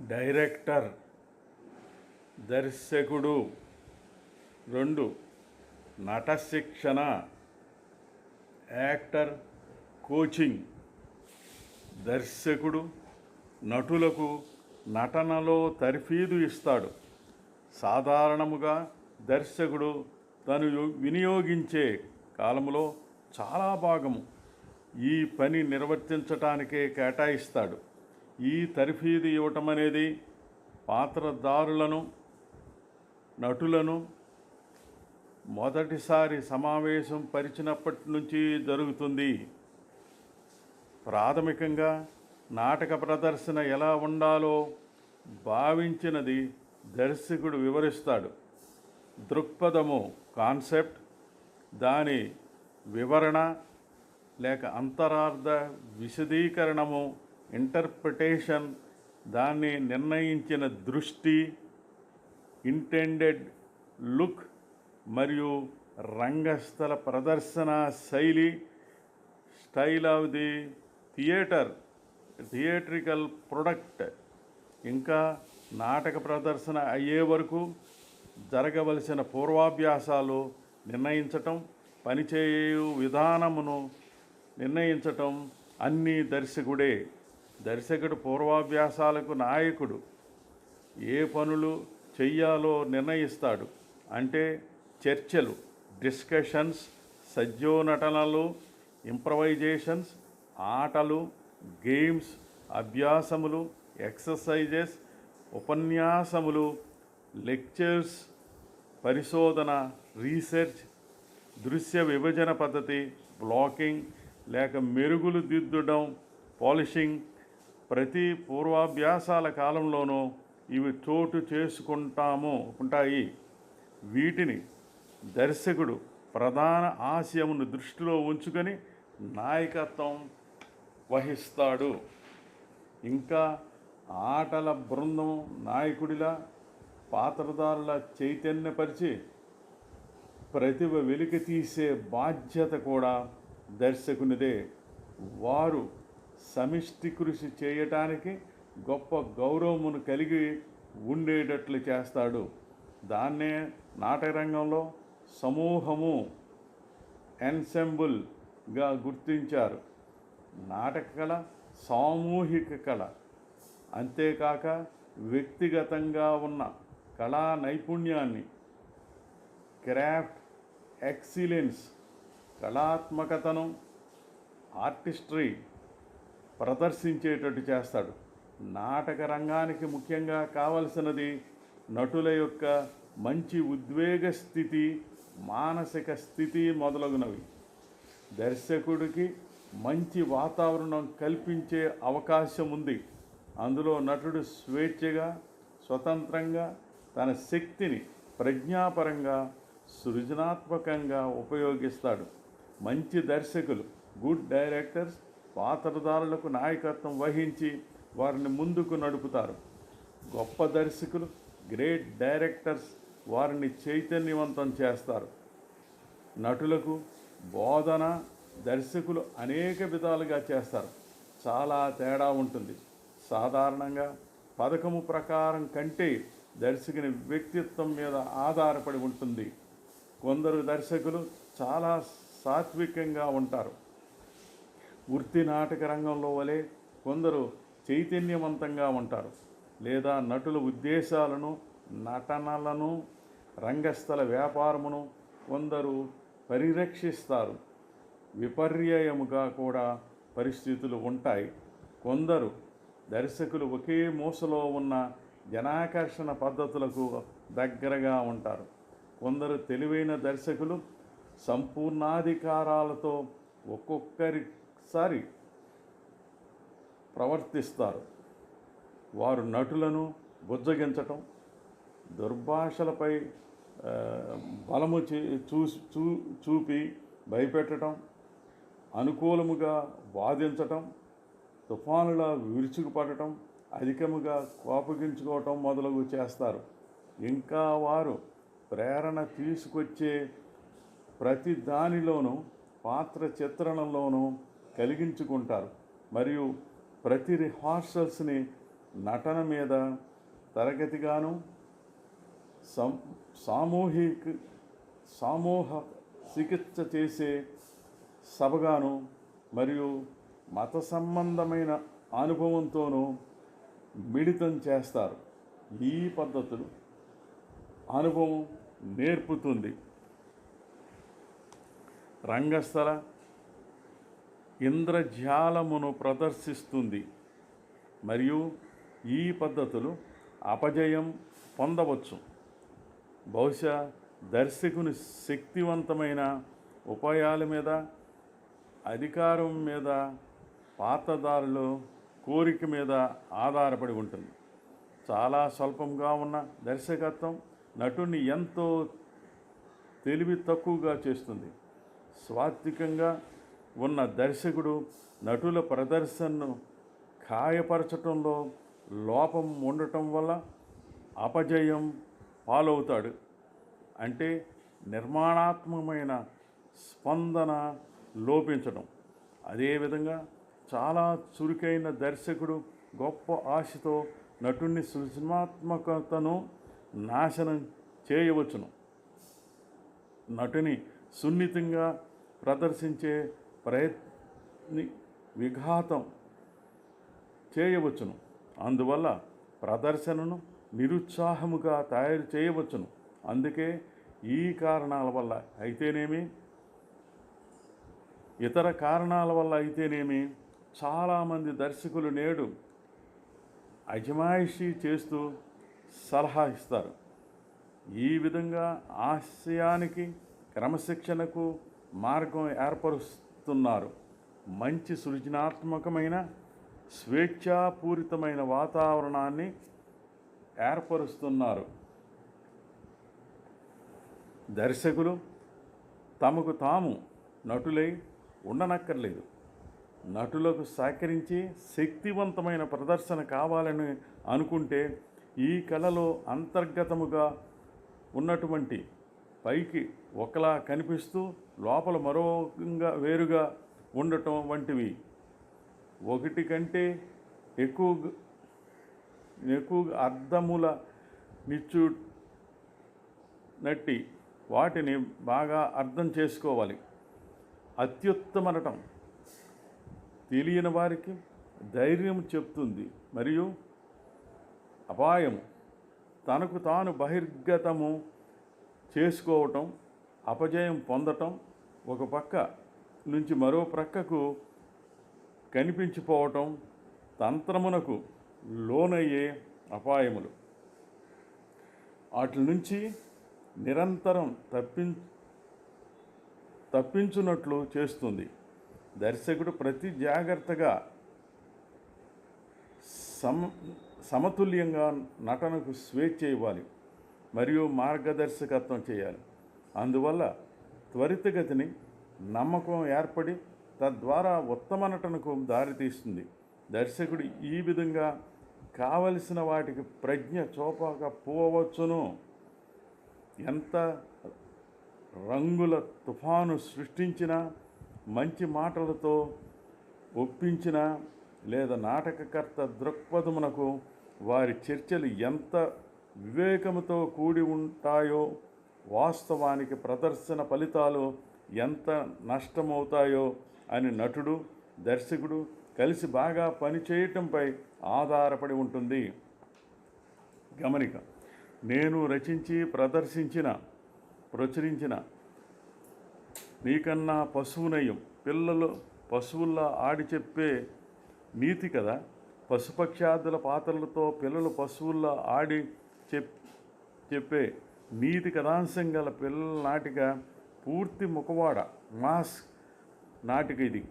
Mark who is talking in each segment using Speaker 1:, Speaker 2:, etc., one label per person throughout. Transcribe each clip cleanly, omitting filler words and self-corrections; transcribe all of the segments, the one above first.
Speaker 1: Director, దర్శకుడు. 2. నట శిక్షణ, యాక్టర్ కోచింగ్. దర్శకుడు నటులకు నటనలో తర్ఫీదు ఇస్తాడు. సాధారణముగా దర్శకుడు తను వినియోగించే కాలంలో చాలా భాగము ఈ పని నిర్వర్తించటానికే కేటాయిస్తాడు. ఈ తర్ఫీదు ఇవ్వటం అనేది పాత్రధారులను, నటులను మొదటిసారి సమావేశం పరిచినప్పటి నుంచి జరుగుతుంది. ప్రాథమికంగా నాటక ప్రదర్శన ఎలా ఉండాలో భావించినది దర్శకుడు వివరిస్తాడు. దృక్పథము కాన్సెప్ట్, దాని వివరణ లేక అంతరార్థ విశదీకరణము ఇంటర్ప్రిటేషన్, దాన్ని నిర్ణయించిన దృష్టి ఇంటెండెడ్ లుక్, మరియు రంగస్థల ప్రదర్శన శైలి style of the theatrical product. ఇంకా నాటక ప్రదర్శన అయ్యే వరకు జరగవలసిన పూర్వాభ్యాసాలు నిర్ణయించటం, పనిచేయు విధానమును నిర్ణయించటం అన్నీ దర్శకుడే. దర్శకుడు పూర్వాభ్యాసాలకు నాయకుడు. ఏ పనులు చెయ్యాలో నిర్ణయిస్తాడు. అంటే చర్చలు, డిస్కషన్స్, సజ్జోనటనలు, ఇంప్రవైజేషన్స్, ఆటలు, గేమ్స్, అభ్యాసములు, ఎక్సర్సైజెస్, ఉపన్యాసములు, లెక్చర్స్, పరిశోధన, రీసెర్చ్, దృశ్య విభజన పద్ధతి, బ్లాకింగ్ లేక మెరుగులు దిద్దడం, పాలిషింగ్. ప్రతి పూర్వాభ్యాసాల కాలంలోనూ ఇవి చోటు ఉంటాయి. వీటిని దర్శకుడు ప్రధాన ఆశయమును దృష్టిలో ఉంచుకొని నాయకత్వం వహిస్తాడు. ఇంకా ఆటల బృందం నాయకుడిలా పాత్రధారుల చైతన్యపరిచి ప్రతిభ వెలికి తీసే బాధ్యత కూడా దర్శకునిదే. వారు సమిష్టి కృషి చేయటానికి గొప్ప గౌరవమును కలిగి ఉండేటట్లు చేస్తాడు. దాన్నే నాటకరంగంలో సమూహము, ఎన్సెంబుల్గా గుర్తించారు. నాటక కళ సామూహిక కళ. అంతేకాక వ్యక్తిగతంగా ఉన్న కళా నైపుణ్యాన్ని, క్రాఫ్ట్ ఎక్సిలెన్స్, కళాత్మకతను, ఆర్టిస్ట్రీ ప్రదర్శించేటట్టు చేస్తాడు. నాటక రంగానికి ముఖ్యంగా కావలసినది నటుల యొక్క మంచి ఉద్వేగ స్థితి, మానసిక స్థితి మొదలగునవి. దర్శకుడికి మంచి వాతావరణం కల్పించే అవకాశం ఉంది. అందులో నటుడు స్వేచ్ఛగా, స్వతంత్రంగా తన శక్తిని ప్రజ్ఞాపరంగా, సృజనాత్మకంగా ఉపయోగిస్తాడు. మంచి దర్శకులు, గుడ్ డైరెక్టర్స్, పాత్రధారులకు నాయకత్వం వహించి వారిని ముందుకు నడుపుతారు. గొప్ప దర్శకులు, గ్రేట్ డైరెక్టర్స్ వారిని చైతన్యవంతం చేస్తారు. నటులకు బోధన దర్శకులు అనేక విధాలుగా చేస్తారు. చాలా తేడా ఉంటుంది. సాధారణంగా పథకము ప్రకారం కంటే దర్శకుని వ్యక్తిత్వం మీద ఆధారపడి ఉంటుంది. కొందరు దర్శకులు చాలా సాత్వికంగా ఉంటారు. వృత్తి నాటక రంగంలో వలె కొందరు చైతన్యవంతంగా ఉంటారు. లేదా నటుల ఉద్దేశాలను, నటనలను, రంగస్థల వ్యాపారమును కొందరు పరిరక్షిస్తారు. విపర్యయముగా కూడా పరిస్థితులు ఉంటాయి. కొందరు దర్శకులు ఒకే మూసలో ఉన్న జనాకర్షణ పద్ధతులకు దగ్గరగా ఉంటారు. కొందరు తెలివైన దర్శకులు సంపూర్ణాధికారాలతో ఒక్కొక్కసారి ప్రవర్తిస్తారు. వారు నటులను బుజ్జగించటం, దుర్భాషలపై బలము చూపి భయపెట్టడం, అనుకూలముగా వాదించటం, తుఫానులా విరుచుకుపడటం, అధికముగా కోపగించుకోవటం మొదలగు చేస్తారు. ఇంకా వారు ప్రేరణ తీసుకొచ్చే ప్రతి దానిలోనూ పాత్ర చిత్రణలోనూ కలిగించుకుంటారు. మరియు ప్రతి రిహార్సల్స్ని నటన మీద తరగతిగాను, సం సామూహిక సమూహ చికిత్స చేసే సభగాను మరియు మత సంబంధమైన అనుభవంతోనూ మిళితం చేస్తారు. ఈ పద్ధతులు అనుభవం నేర్పుతుంది. రంగస్థల ఇంద్రజాలమును ప్రదర్శిస్తుంది మరియు ఈ పద్ధతులు అపజయం పొందవచ్చు. బహుశా దర్శకుని శక్తివంతమైన ఉపాయాల మీద, అధికారం మీద, పాత్రధారుల కోరిక మీద ఆధారపడి ఉంటుంది. చాలా స్వల్పంగా ఉన్న దర్శకత్వం నటుని ఎంతో తెలివి తక్కువగా చేస్తుంది. సాత్వికంగా ఉన్న దర్శకుడు నటుల ప్రదర్శనను ఖాయపరచటంలో లోపం ఉండటం వల్ల అపజయం పాలవుతాడు. అంటే నిర్మాణాత్మకమైన స్పందన లోపించడం. అదేవిధంగా చాలా చురుకైన దర్శకుడు గొప్ప ఆశతో నటుని సృజనాత్మకతను నాశనం చేయవచ్చును. నటుని సున్నితంగా ప్రదర్శించే ప్రయత్ని విఘాతం చేయవచ్చును. అందువల్ల ప్రదర్శనను నిరుత్సాహముగా తయారు చేయవచ్చును. అందుకే ఈ కారణాల వల్ల అయితేనేమి, ఇతర కారణాల వల్ల అయితేనేమి, చాలామంది దర్శకులు నేడు అజమాయిషీ చేస్తూ సలహా ఇస్తారు. ఈ విధంగా ఆశయానికి, క్రమశిక్షణకు మార్గం ఏర్పరుస్తున్నారు. మంచి సృజనాత్మకమైన, స్వేచ్ఛాపూరితమైన వాతావరణాన్ని ఏర్పరుస్తున్నారు. దర్శకులు తమకు తాము నటులై ఉండనక్కర్లేదు. నటులకు సహకరించి శక్తివంతమైన ప్రదర్శన కావాలని అనుకుంటే ఈ కళలో అంతర్గతముగా ఉన్నటువంటి, పైకి ఒకలా కనిపిస్తూ లోపల మరోగా వేరుగా ఉండటం వంటివి, ఒకటి కంటే ఎక్కువ అర్థముల నిచ్చు నట్టి వాటిని బాగా అర్థం చేసుకోవాలి. అత్యుత్తమ నటన తెలియని వారికి ధైర్యం చెప్తుంది మరియు అపాయం తనకు తాను బహిర్గతము చేసుకోవటం, అపజయం పొందటం, ఒక పక్క నుంచి మరో ప్రక్కకు కనిపించిపోవటం తంత్రమునకు లోనయ్యే అపాయములు. వాటి నుంచి నిరంతరం తప్పించున్నట్లు చేస్తుంది. దర్శకుడు ప్రతి జాగ్రత్తగా సమతుల్యంగా నటనకు స్వేచ్ఛ ఇవ్వాలి మరియు మార్గదర్శకత్వం చేయాలి. అందువల్ల త్వరితగతిని నమ్మకం ఏర్పడి తద్వారా ఉత్తమ నటనకు దారితీస్తుంది. దర్శకుడు ఈ విధంగా కావలసిన వాటికి ప్రజ్ఞ చూపకపోవచ్చును. ఎంత రంగుల తుఫాను సృష్టించినా, మంచి మాటలతో ఒప్పించినా, లేదా నాటకకర్త దృక్పథమునకు వారి చర్చలు ఎంత వివేకముతో కూడి ఉంటాయో, వాస్తవానికి ప్రదర్శన ఫలితాలు ఎంత నష్టమవుతాయో అని నటుడు, దర్శకుడు కలిసి బాగా పనిచేయటంపై ఆధారపడి ఉంటుంది. గమనిక: నేను రచించి ప్రచురించిన నీకన్నా పశువునయం, పిల్లలు పశువుల్లా ఆడి చెప్పే నీతి కథ, పశుపక్షాదుల పాత్రలతో పిల్లలు పశువుల్లా ఆడి చెప్పే నీతి కథాంశం గల పిల్లల నాటిక పూర్తి ముఖవాడ మాస్ నాటిక. ఇది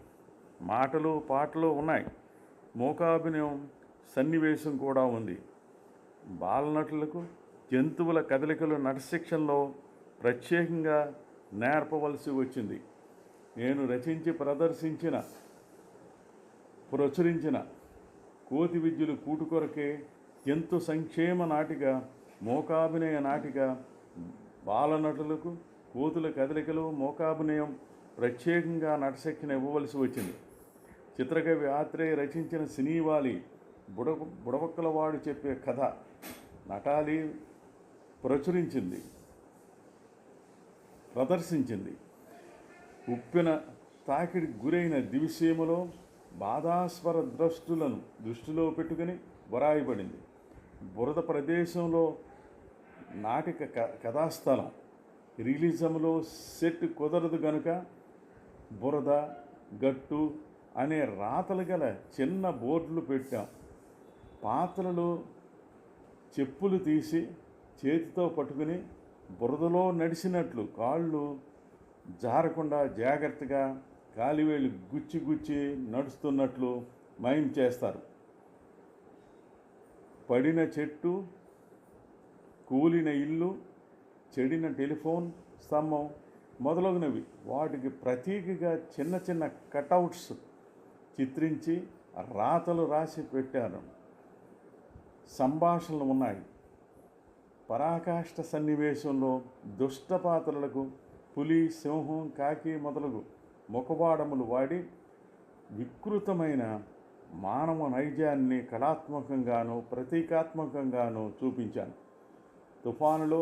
Speaker 1: మాటలు, పాటలు ఉన్నాయి, మూకాభినయం సన్నివేశం కూడా ఉంది. బాలనటులకు జంతువుల కదలికలు నటశిక్షణలో ప్రత్యేకంగా నేర్పవలసి వచ్చింది. నేను రచించి ప్రచురించిన కోతి విద్యలు కూటు కొరకే జంతు సంక్షేమ నాటిక, మూకాభినయ నాటిక, బాలనటులకు కోతుల కదలికలు, మూకాభినయం ప్రత్యేకంగా నటశిక్షణ ఇవ్వవలసి వచ్చింది. చిత్రకవి ఆత్రేయ రచించిన సినీవాలి బుడబుక్కలవాడు చెప్పే కథ నటాలి ప్రదర్శించింది. ఉప్పెన తాకిడి గురైన దివిసీమలో బాధాస్పర ద్రష్టులను దృష్టిలో పెట్టుకుని వరాయిపడింది. బురద ప్రదేశంలో నాటిక కథాస్థలం, రిలీజంలో సెట్ కుదరదు గనుక బురద గట్టు అనే రాతలు గల చిన్న బోర్డులు పెట్టాం. పాత్రలు చెప్పులు తీసి చేతితో పట్టుకుని బురదలో నడిచినట్లు కాళ్ళు జారకుండా జాగ్రత్తగా కాలివేళ్ళు గుచ్చి నడుస్తున్నట్లు మైమ్ చేస్తారు. పడిన చెట్టు, కూలిన ఇల్లు, చెడిన టెలిఫోన్ స్తంభం మొదలగునవి వాటికి ప్రతీకగా చిన్న చిన్న కటౌట్స్ చిత్రించి రాతలు రాసి పెట్టాను. సంభాషణలు ఉన్నాయి. పరాకాష్ఠ సన్నివేశంలో దుష్ట పాత్రలకు పులి, సింహం, కాకి మొదలగు ముఖవాడములు వాడి వికృతమైన మానవ నైజాన్ని కళాత్మకంగాను ప్రతీకాత్మకంగాను చూపించాను. తుఫానులో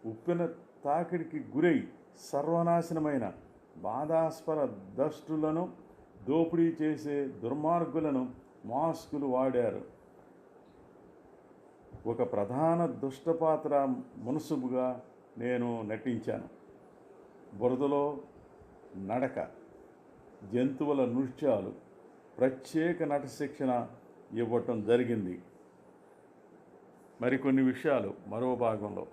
Speaker 1: ఉప్పెన తాకిడికి గురై సర్వనాశనమైన బాధాస్పద దష్టులను దోపిడీ చేసే దుర్మార్గులను మాస్కులు వాడారు. ఒక ప్రధాన దుష్టపాత్ర మునుసుబుగా నేను నటించాను. బురదలో నడక, జంతువుల నృత్యాలు, ప్రత్యేక నట శిక్షణ ఇవ్వటం జరిగింది. మరికొన్ని విషయాలు మరో భాగంలో.